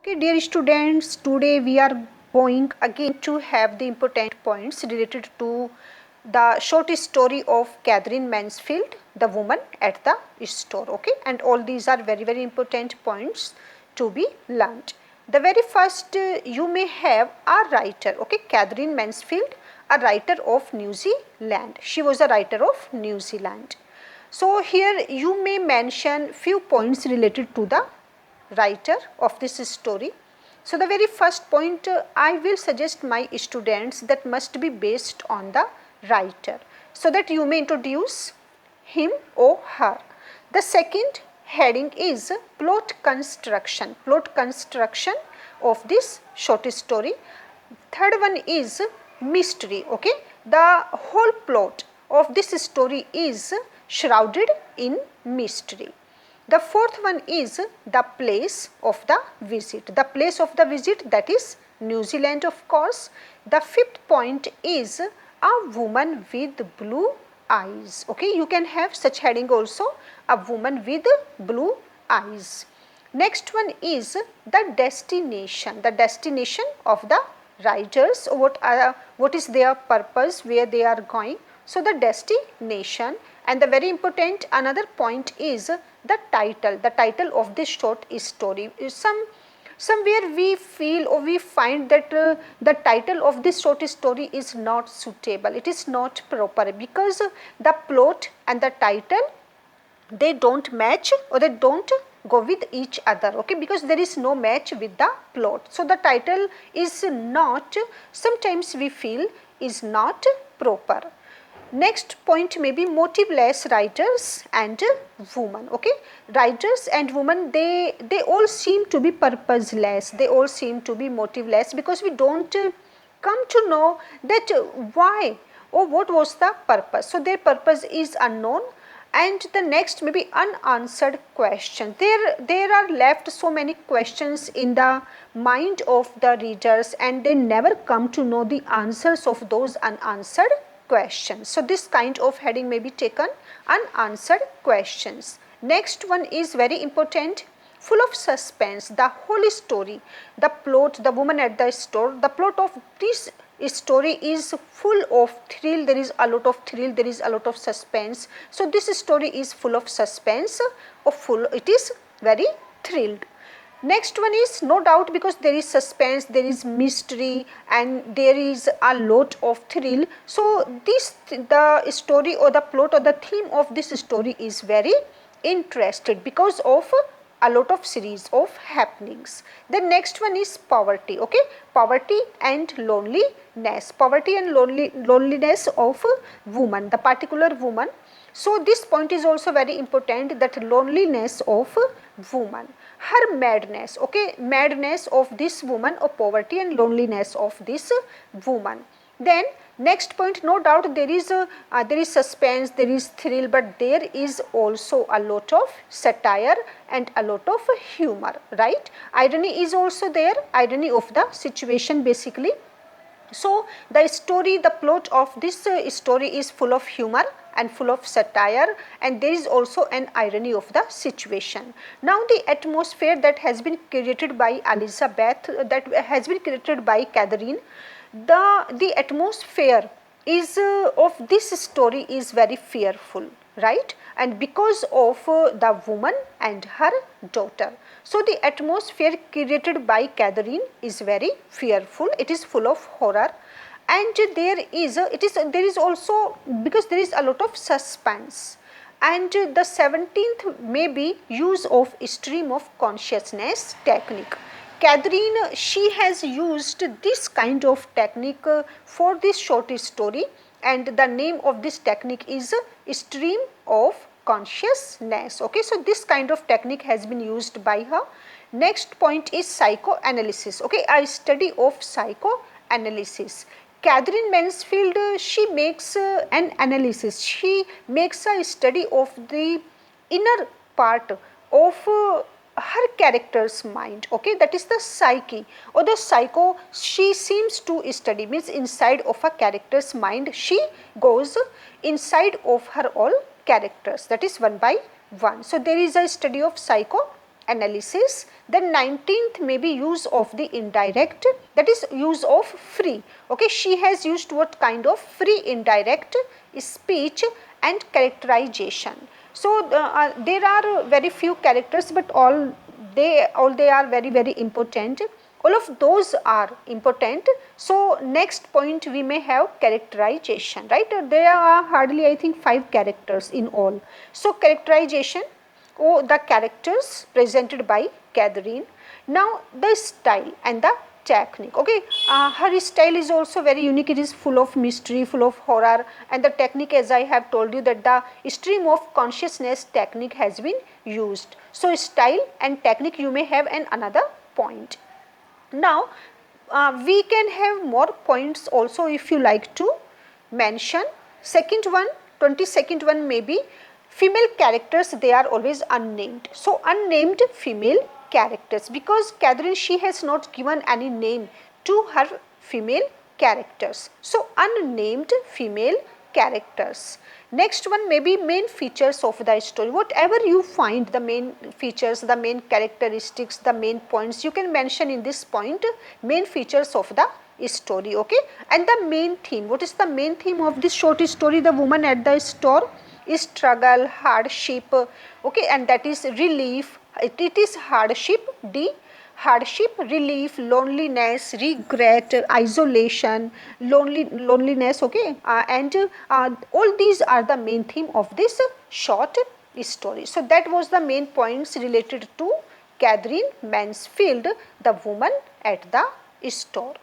Okay, dear students, today we are going again to have the important points related to the short story of Katherine Mansfield, the woman at the store. Okay, and all these are very important points to be learned. The very first, you may have a writer. Okay, Katherine Mansfield, a writer of New Zealand. She was a writer of New Zealand. So here you may mention few points related to the writer of this story. So the very first point, I will suggest my students that must be based on the writer, so that you may introduce him or her. The second heading is plot construction of this short story. Third one is mystery. Okay, the whole plot of this story is shrouded in mystery. The fourth one is the place of the visit. The place of the visit, that is New Zealand, of course. The fifth point is a woman with blue eyes. Okay, you can have such heading also, a woman with blue eyes. Next one is the destination of the writers. What is their purpose, where they are going. So the destination. And the very important another point is the title of this short story. Somewhere we feel or we find that the title of this short story is not suitable, it is not proper, because the plot and the title, they don't match or they don't go with each other. Okay, because there is no match with the plot. So the title is not, sometimes we feel, is not proper. Next point may be motiveless writers and women. Okay, writers and women, they all seem to be purposeless, they all seem to be motiveless, because we don't come to know that why or what was the purpose. So their purpose is unknown. And the next may be unanswered questions. There are left so many questions in the mind of the readers, and they never come to know the answers of those unanswered questions. So this kind of heading may be taken, unanswered questions. Next one is very important, full of suspense. The whole story, the plot, the woman at the store, the plot of this story is full of thrill. There is a lot of thrill, there is a lot of suspense. So this story is full of suspense, it is very thrilled. Next one is no doubt, because there is suspense, there is mystery, and there is a lot of thrill. So the story or the plot or the theme of this story is very interested because of a lot of series of happenings. The next one is poverty. Okay, poverty and loneliness. Poverty and loneliness of woman, the particular woman. So this point is also very important, that loneliness of woman, her madness. Okay, madness of this woman, or poverty and loneliness of this woman. Then next point, no doubt there is suspense, there is thrill, but there is also a lot of satire and a lot of humor, right? Irony is also there, irony of the situation basically. So the story, the plot of this story is full of humor and full of satire, and there is also an irony of the situation. Now the atmosphere that has been created by Elizabeth, that has been created by Katherine, the atmosphere is of this story is very fearful, right? And because of the woman and her daughter. So the atmosphere created by Katherine is very fearful, it is full of horror, and there is also, because there is a lot of suspense. And the 17th may be use of stream of consciousness technique. Katherine, she has used this kind of technique for this short story, and the name of this technique is stream of consciousness. Okay, so this kind of technique has been used by her. Next point is psychoanalysis. Okay, a study of psychoanalysis. Katherine Mansfield, she makes an analysis, she makes a study of the inner part of her character's mind. Okay, that is the psyche or the psycho. She seems to study, means inside of a character's mind, she goes inside of her all characters, that is one by one. So there is a study of psychoanalysis. analysis. Then 19th may be use of the indirect, that is use of free. Okay, she has used what kind of free indirect speech and characterization. So there are very few characters, but all they are very important. All of those are important. So next point we may have characterization, right? There are hardly, I think, 5 characters in all. So characterization, the characters presented by Katherine. Now the style and the technique. Okay, her style is also very unique. It is full of mystery, full of horror, and the technique, as I have told you, that the stream of consciousness technique has been used. So style and technique, you may have another point. Now we can have more points also if you like to mention. Second one, 22nd one may be female characters, they are always unnamed. So unnamed female characters, because Katherine, she has not given any name to her female characters. So unnamed female characters. Next one may be main features of the story. Whatever you find, the main features, the main characteristics, the main points, you can mention in this point main features of the story. Okay, and the main theme. What is the main theme of this short story? The woman at the store is struggle, hardship. Okay, and that is relief. It is hardship, hardship, relief, loneliness, regret, isolation, loneliness. Okay, and all these are the main theme of this short story. So that was the main points related to Katherine Mansfield, the woman at the store.